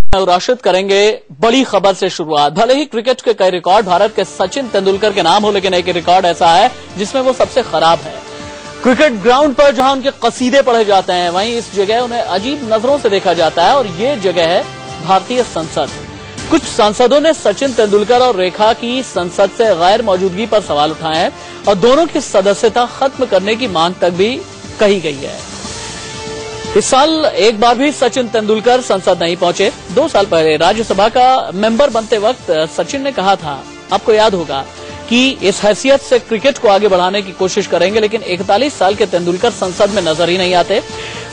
राशिद करेंगे बड़ी खबर से शुरुआत। भले ही क्रिकेट के कई रिकॉर्ड भारत के सचिन तेंदुलकर के नाम हो, लेकिन एक रिकॉर्ड ऐसा है जिसमें वो सबसे खराब है। क्रिकेट ग्राउंड पर जहां उनके कसीदे पढ़े जाते हैं, वहीं इस जगह उन्हें अजीब नजरों से देखा जाता है, और ये जगह है भारतीय संसद। कुछ सांसदों ने सचिन तेंदुलकर और रेखा की संसद से गैर मौजूदगी पर सवाल उठाए हैं और दोनों की सदस्यता खत्म करने की मांग तक भी कही गई है। इस साल एक बार भी सचिन तेंदुलकर संसद नहीं पहुंचे। 2 साल पहले राज्यसभा का मेंबर बनते वक्त सचिन ने कहा था, आपको याद होगा, कि इस हैसियत से क्रिकेट को आगे बढ़ाने की कोशिश करेंगे, लेकिन 41 साल के तेंदुलकर संसद में नजर ही नहीं आते।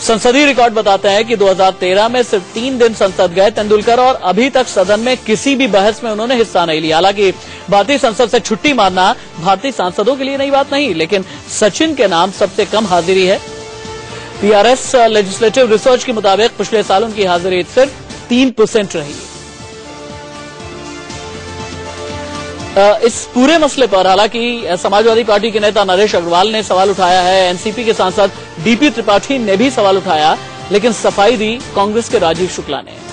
संसदीय रिकॉर्ड बताते हैं कि 2013 में सिर्फ 3 दिन संसद गए तेंदुलकर, और अभी तक सदन में किसी भी बहस में उन्होंने हिस्सा नहीं लिया। हालांकि भारतीय संसद से छुट्टी मारना भारतीय सांसदों के लिए नई बात नहीं, लेकिन सचिन के नाम सबसे कम हाजिरी है। टीआरएस लेजिस्लेटिव रिसर्च के मुताबिक पिछले साल उनकी हाजिरी सिर्फ 3% रही। इस पूरे मसले पर हालांकि समाजवादी पार्टी के नेता नरेश अग्रवाल ने सवाल उठाया है, एनसीपी के सांसद डीपी त्रिपाठी ने भी सवाल उठाया, लेकिन सफाई दी कांग्रेस के राजीव शुक्ला ने।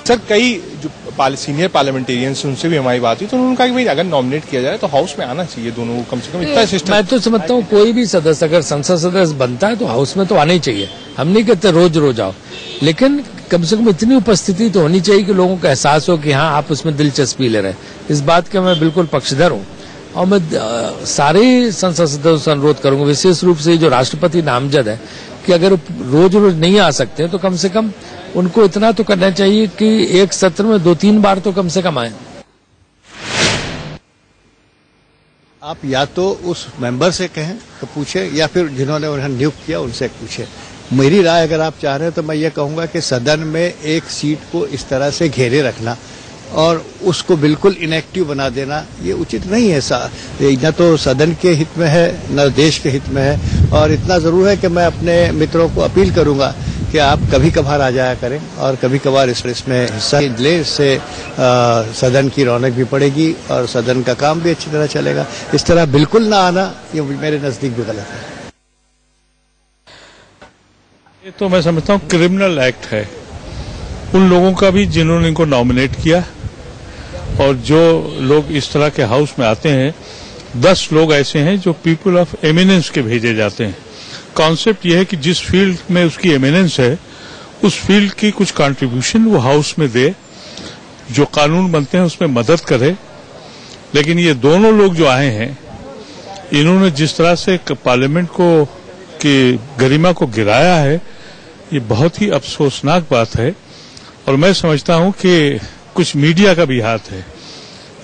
सर, कई जो सीनियर पार्लियामेंटेरियंस उनसे भी हमारी बात हुई, तो उन्होंने कहा कि भाई अगर नॉमिनेट किया जाए तो हाउस में आना चाहिए दोनों को, कम से कम इतना सिस्टम। मैं तो समझता हूँ कोई भी सदस्य अगर संसद सदस्य बनता है तो हाउस में तो आना ही चाहिए। हम नहीं कहते रोज रोज आओ, लेकिन कम से कम इतनी उपस्थिति तो होनी चाहिए कि लोगों को एहसास हो कि हाँ, आप उसमें दिलचस्पी ले रहे हैं। इस बात का मैं बिल्कुल पक्षधर हूँ, और मैं सारे संसद सदस्यों से अनुरोध करूंगा, विशेष रूप से जो राष्ट्रपति नामजद है, कि अगर रोज रोज नहीं आ सकते तो कम से कम उनको इतना तो करना चाहिए कि एक सत्र में 2-3 बार तो कम से कम आए। आप या तो उस मेंबर से कहें तो पूछे, या फिर जिन्होंने उन्हें नियुक्त किया उनसे पूछे। मेरी राय अगर आप चाह रहे हैं तो मैं ये कहूंगा कि सदन में एक सीट को इस तरह से घेरे रखना और उसको बिल्कुल इनएक्टिव बना देना, ये उचित नहीं है। न तो सदन के हित में है, न देश के हित में है। और इतना जरूर है कि मैं अपने मित्रों को अपील करूंगा कि आप कभी कभार आ जाया करें और कभी कभार इसमें हिस्सा ले। इससे सदन की रौनक भी पड़ेगी और सदन का काम भी अच्छी तरह चलेगा। इस तरह बिल्कुल ना आना, ये मेरे नजदीक भी गलत है। ये तो मैं समझता हूँ क्रिमिनल एक्ट है उन लोगों का भी जिन्होंने इनको नॉमिनेट किया, और जो लोग इस तरह के हाउस में आते हैं, 10 लोग ऐसे हैं जो पीपल ऑफ एमिनेंस के भेजे जाते हैं। कॉन्सेप्ट यह है कि जिस फील्ड में उसकी एमिनेंस है, उस फील्ड की कुछ कंट्रीब्यूशन वो हाउस में दे, जो कानून बनते हैं उसमें मदद करे। लेकिन ये दोनों लोग जो आए हैं, इन्होंने जिस तरह से पार्लियामेंट को की गरिमा को गिराया है, ये बहुत ही अफसोसनाक बात है। और मैं समझता हूं कि कुछ मीडिया का भी हाथ है।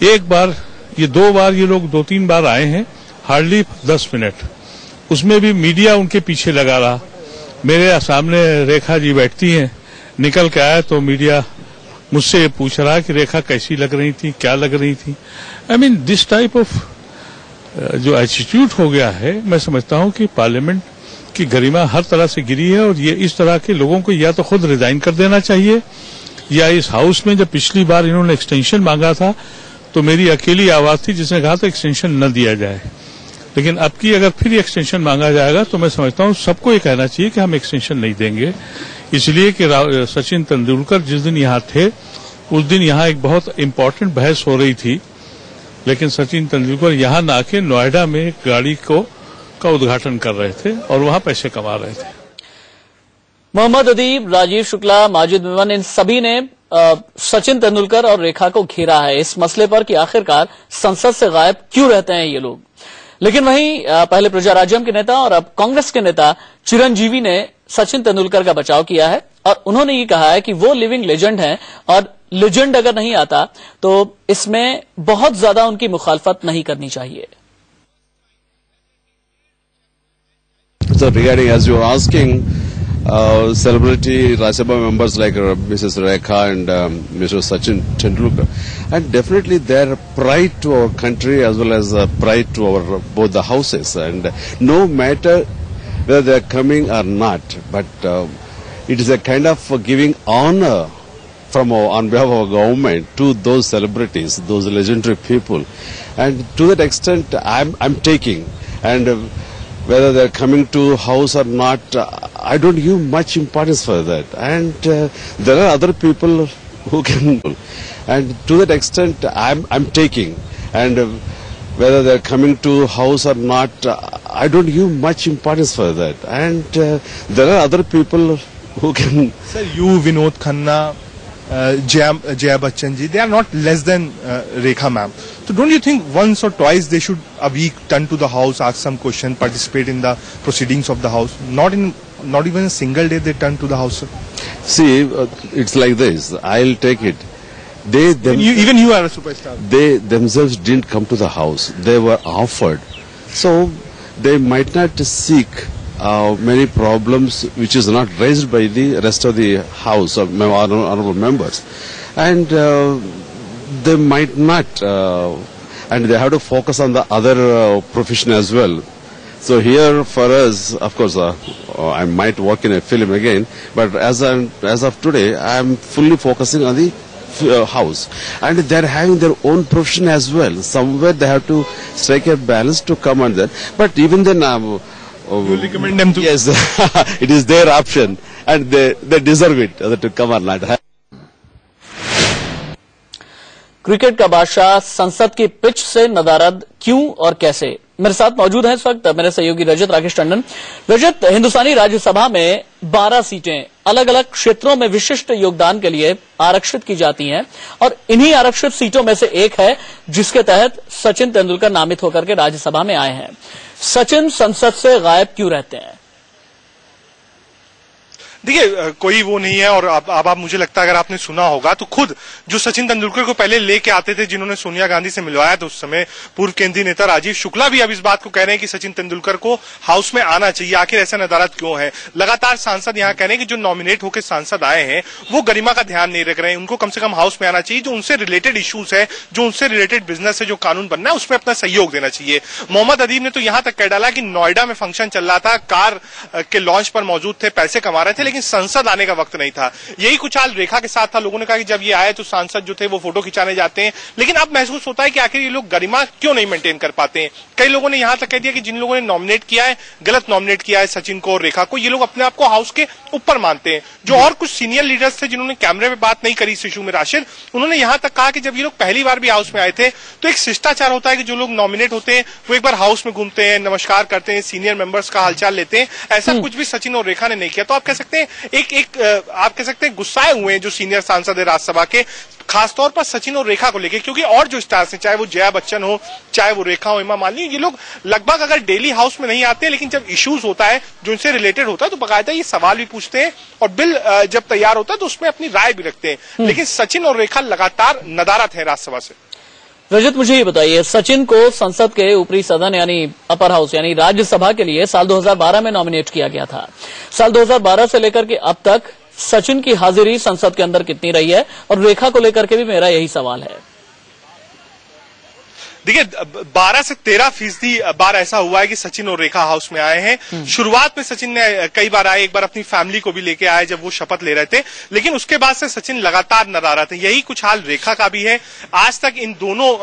एक बार, ये 2 बार ये लोग 2-3 बार आए हैं, हार्डली 10 मिनट, उसमें भी मीडिया उनके पीछे लगा रहा। मेरे सामने रेखा जी बैठती हैं, निकल के आया तो मीडिया मुझसे ये पूछ रहा कि रेखा कैसी लग रही थी, क्या लग रही थी। I mean this type of जो एटीट्यूड हो गया है, मैं समझता हूं कि पार्लियामेंट की गरिमा हर तरह से गिरी है। और ये इस तरह के लोगों को या तो खुद रिजाइन कर देना चाहिए, या इस हाउस में जब पिछली बार इन्होंने एक्सटेंशन मांगा था तो मेरी अकेली आवाज थी जिसने कहा था एक्सटेंशन न दिया जाए। लेकिन अब की अगर फिर एक्सटेंशन मांगा जाएगा तो मैं समझता हूं सबको ये कहना चाहिए कि हम एक्सटेंशन नहीं देंगे। इसलिए कि सचिन तेंदुलकर जिस दिन यहां थे, उस दिन यहां एक बहुत इंपॉर्टेंट बहस हो रही थी, लेकिन सचिन तेंदुलकर यहां ना आके नोएडा में एक गाड़ी का उद्घाटन कर रहे थे और वहां पैसे कमा रहे थे। मोहम्मद अदीब, राजीव शुक्ला, माजिद मेमन, इन सभी ने सचिन तेंदुलकर और रेखा को घेरा है इस मसले पर कि आखिरकार संसद से गायब क्यों रहते हैं ये लोग। लेकिन वहीं पहले प्रजा राज्यम के नेता और अब कांग्रेस के नेता चिरंजीवी ने सचिन तेंदुलकर का बचाव किया है, और उन्होंने ये कहा है कि वो लिविंग लेजेंड हैं, और लेजेंड अगर नहीं आता तो इसमें बहुत ज्यादा उनकी मुखालफत नहीं करनी चाहिए। So regarding, as you were asking, celebrity Rajya Sabha members like Mrs. Rekha and Mr. Sachin Tendulkar, and definitely their pride to our country as well as pride to our both the houses, and no matter whether they are coming or not, but it is a kind of giving honor from on behalf of our government to those celebrities, those legendary people, and to that extent I'm taking, and whether they're coming to house or not, I don't give much importance for that. And there are other people who can, and to that extent, I'm taking. And whether they're coming to house or not, I don't give much importance for that. And there are other people who can. Sir, you, Vinod Khanna, Jaya Bachchan ji, they are not less than Rekha ma'am. So don't you think once or twice they should a week turn to the house, ask some question, participate in the proceedings of the house? Not even a single day they turn to the house, sir. See, it's like this. I'll take it. Even you are a superstar. They themselves didn't come to the house. They were offered. So they might not seek many problems which is not raised by the rest of the house of honorable members. And they might not, and they have to focus on the other profession as well. So here for us, of course, I might work in a film again, but as of today, I am fully focusing on the house, and they're having their own profession as well. Somewhere they have to strike a balance to come on that. But even then, you will recommend them to? Yes, it is their option, and they deserve it to come or not. Cricket का बादशाह संसद की pitch से नदारद क्यों और कैसे? मेरे साथ मौजूद हैं इस वक्त मेरे सहयोगी रजत राकेश टंडन। रजत, हिंदुस्तानी राज्यसभा में 12 सीटें अलग अलग क्षेत्रों में विशिष्ट योगदान के लिए आरक्षित की जाती हैं और इन्हीं आरक्षित सीटों में से एक है जिसके तहत सचिन तेंदुलकर नामित होकर के राज्यसभा में आए हैं। सचिन संसद से गायब क्यों रहते हैं? देखिए, कोई वो नहीं है। और अब आप, मुझे लगता है अगर आपने सुना होगा तो खुद जो सचिन तेंदुलकर को पहले लेके आते थे, जिन्होंने सोनिया गांधी से मिलवाया था उस समय, पूर्व केंद्रीय नेता राजीव शुक्ला भी अब इस बात को कह रहे हैं कि सचिन तेंदुलकर को हाउस में आना चाहिए। आखिर ऐसा नदारद क्यों है? लगातार सांसद यहाँ कह रहे हैं कि जो नॉमिनेट होकर सांसद आए हैं वो गरिमा का ध्यान नहीं रख रहे हैं, उनको कम से कम हाउस में आना चाहिए। जो उनसे रिलेटेड इश्यूज है, जो उनसे रिलेटेड बिजनेस है, जो कानून बनना है, उसमें अपना सहयोग देना चाहिए। मोहम्मद अदीब ने तो यहां तक कह डाला कि नोएडा में फंक्शन चल रहा था, कार के लॉन्च पर मौजूद थे, पैसे कमा रहे थे, लेकिन संसद आने का वक्त नहीं था। यही कुछ हाल रेखा के साथ था। लोगों ने कहा कि जब ये आए तो सांसद जो थे वो फोटो खिंचाने जाते हैं, लेकिन अब महसूस होता है कि आखिर ये लोग गरिमा क्यों नहीं मेंटेन कर पाते हैं। कई लोगों ने यहां तक कह दिया कि जिन लोगों ने नॉमिनेट किया है, गलत नॉमिनेट किया है सचिन को और रेखा को, ये लोग अपने आप को हाउस के ऊपर मानते हैं। जो और कुछ सीनियर लीडर्स थे जिन्होंने कैमरे में बात नहीं करी इस इशू में, राशिद, उन्होंने यहां तक कहा कि जब ये लोग पहली बार भी हाउस में आए थे तो एक शिष्टाचार होता है कि जो लोग नॉमिनेट होते हैं वो एक बार हाउस में घूमते हैं, नमस्कार करते हैं, सीनियर मेंबर्स का हालचाल लेते हैं। ऐसा कुछ भी सचिन और रेखा ने नहीं किया। तो आप कह सकते हैं आप कह सकते हैं गुस्साए हुए हैं जो सीनियर सांसद है राज्यसभा के, खासतौर पर सचिन और रेखा को लेकर, क्योंकि और जो स्टार्स हैं, चाहे वो जया बच्चन हो, चाहे वो रेखा हो, हेमा मालिनी, ये लोग लगभग अगर डेली हाउस में नहीं आते, लेकिन जब इश्यूज होता है जो इनसे रिलेटेड होता है तो बाकायदा ये सवाल भी पूछते हैं और बिल जब तैयार होता है तो उसमें अपनी राय भी रखते हैं। लेकिन सचिन और रेखा लगातार नदारद है राज्यसभा से। रजत, मुझे ये बताइए, सचिन को संसद के ऊपरी सदन यानी अपर हाउस यानी राज्यसभा के लिए साल 2012 में नॉमिनेट किया गया था। साल 2012 से लेकर के अब तक सचिन की हाजिरी संसद के अंदर कितनी रही है? और रेखा को लेकर के भी मेरा यही सवाल है। देखिए, 12 से 13% बार ऐसा हुआ है कि सचिन और रेखा हाउस में आए हैं। शुरुआत में सचिन ने कई बार आए, एक बार अपनी फैमिली को भी लेके आए जब वो शपथ ले रहे थे, लेकिन उसके बाद से सचिन लगातार नदारद थे। यही कुछ हाल रेखा का भी है। आज तक इन दोनों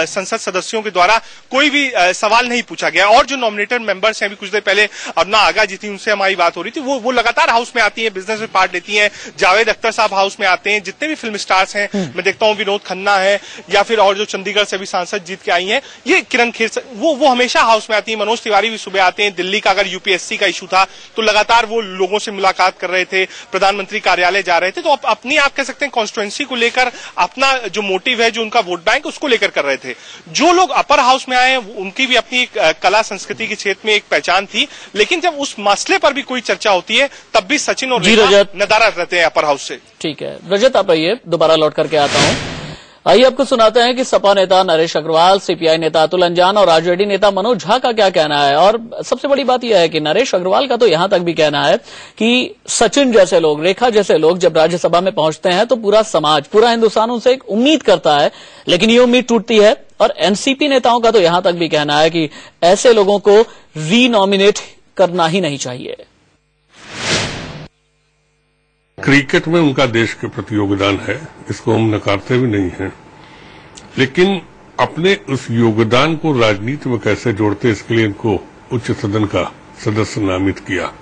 संसद सदस्यों के द्वारा कोई भी सवाल नहीं पूछा गया। और जो नॉमिनेटेड मेंबर्स हैं, अभी कुछ देर पहले अरुणा आगा जी थी, उनसे हमारी बात हो रही थी, वो लगातार हाउस में आती है, बिजनेस में पार्ट लेती है। जावेद अख्तर साहब हाउस में आते हैं। जितने भी फिल्म स्टार्स हैं, मैं देखता हूँ विनोद खन्ना है, या फिर और जो चंडीगढ़ से भी सांसद जीत के आई हैं, ये किरण खेर, वो हमेशा हाउस में आती है। मनोज तिवारी भी सुबह आते हैं। दिल्ली का अगर यूपीएससी का इशू था तो लगातार वो लोगों से मुलाकात कर रहे थे, प्रधानमंत्री कार्यालय जा रहे थे। तो अपनी आप कह सकते हैं कॉन्स्टिट्यूएंसी को लेकर अपना जो मोटिव है, जो उनका वोट बैंक, उसको लेकर कर रहे थे। जो लोग अपर हाउस में आए उनकी भी अपनी कला संस्कृति के क्षेत्र में एक पहचान थी, लेकिन जब उस मसले पर भी कोई चर्चा होती है तब भी सचिन और रेखा नदारद रहते हैं अपर हाउस से। ठीक है रजत, आप आइए, दोबारा लौट करके आता हूं। आइए आपको सुनाते हैं कि सपा नेता नरेश अग्रवाल, सीपीआई नेता अतुल अंजान और आरजेडी नेता मनोज झा का क्या कहना है। और सबसे बड़ी बात यह है कि नरेश अग्रवाल का तो यहां तक भी कहना है कि सचिन जैसे लोग, रेखा जैसे लोग जब राज्यसभा में पहुंचते हैं तो पूरा समाज, पूरा हिंदुस्तान उनसे एक उम्मीद करता है, लेकिन ये उम्मीद टूटती है। और एनसीपी नेताओं का तो यहां तक भी कहना है कि ऐसे लोगों को रीनॉमिनेट करना ही नहीं चाहिए। क्रिकेट में उनका देश के प्रति योगदान है, इसको हम नकारते भी नहीं हैं, लेकिन अपने उस योगदान को राजनीति में कैसे जोड़ते, इसके लिए इनको उच्च सदन का सदस्य नामित किया,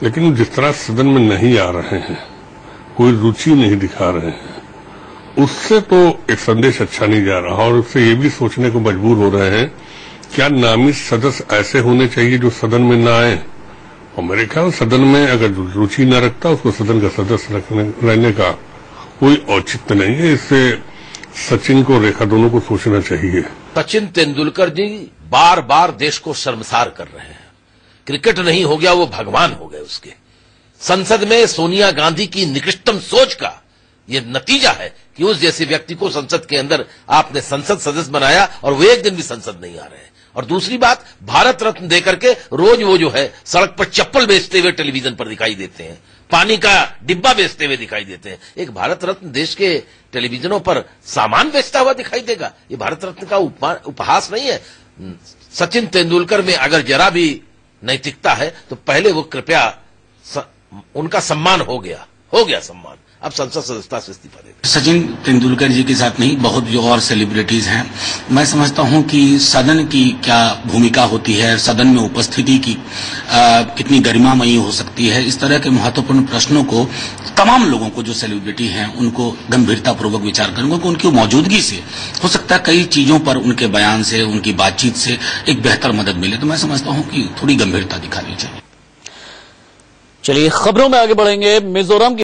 लेकिन जिस तरह सदन में नहीं आ रहे हैं, कोई रुचि नहीं दिखा रहे हैं, उससे तो एक संदेश अच्छा नहीं जा रहा और उससे ये भी सोचने को मजबूर हो रहे हैं क्या नामित सदस्य ऐसे होने चाहिए जो सदन में न आए। और मेरे ख्याल सदन में अगर रुचि न रखता उसको सदन का सदस्य रहने का कोई औचित्य नहीं है। इससे सचिन को रेखा दोनों को सोचना चाहिए। सचिन तेंदुलकर जी बार बार देश को शर्मसार कर रहे हैं। क्रिकेट नहीं हो गया, वो भगवान हो गए उसके। संसद में सोनिया गांधी की निकृष्टतम सोच का ये नतीजा है कि उस जैसे व्यक्ति को संसद के अंदर आपने संसद सदस्य बनाया और वो एक दिन भी संसद नहीं आ रहे हैं। और दूसरी बात, भारत रत्न देकर के रोज वो जो है सड़क पर चप्पल बेचते हुए टेलीविजन पर दिखाई देते हैं, पानी का डिब्बा बेचते हुए दिखाई देते हैं। एक भारत रत्न देश के टेलीविजनों पर सामान बेचता हुआ दिखाई देगा? ये भारत रत्न का उपहास नहीं है। सचिन तेंदुलकर में अगर जरा भी नैतिकता है तो पहले वो कृपया उनका सम्मान हो गया सम्मान, अब संसद सदस्यता से इस्तीफा दे। सचिन तेंदुलकर जी के साथ नहीं, बहुत जो और सेलिब्रिटीज हैं, मैं समझता हूं कि सदन की क्या भूमिका होती है, सदन में उपस्थिति की कितनी गरिमामयी हो सकती है, इस तरह के महत्वपूर्ण प्रश्नों को तमाम लोगों को जो सेलिब्रिटी हैं उनको गंभीरतापूर्वक विचार करेंगे, क्योंकि उनकी मौजूदगी से हो सकता है कई चीजों पर उनके बयान से, उनकी बातचीत से एक बेहतर मदद मिले। तो मैं समझता हूं कि थोड़ी गंभीरता दिखानी चाहिए। चलिए खबरों में आगे बढ़ेंगे। मिजोरम की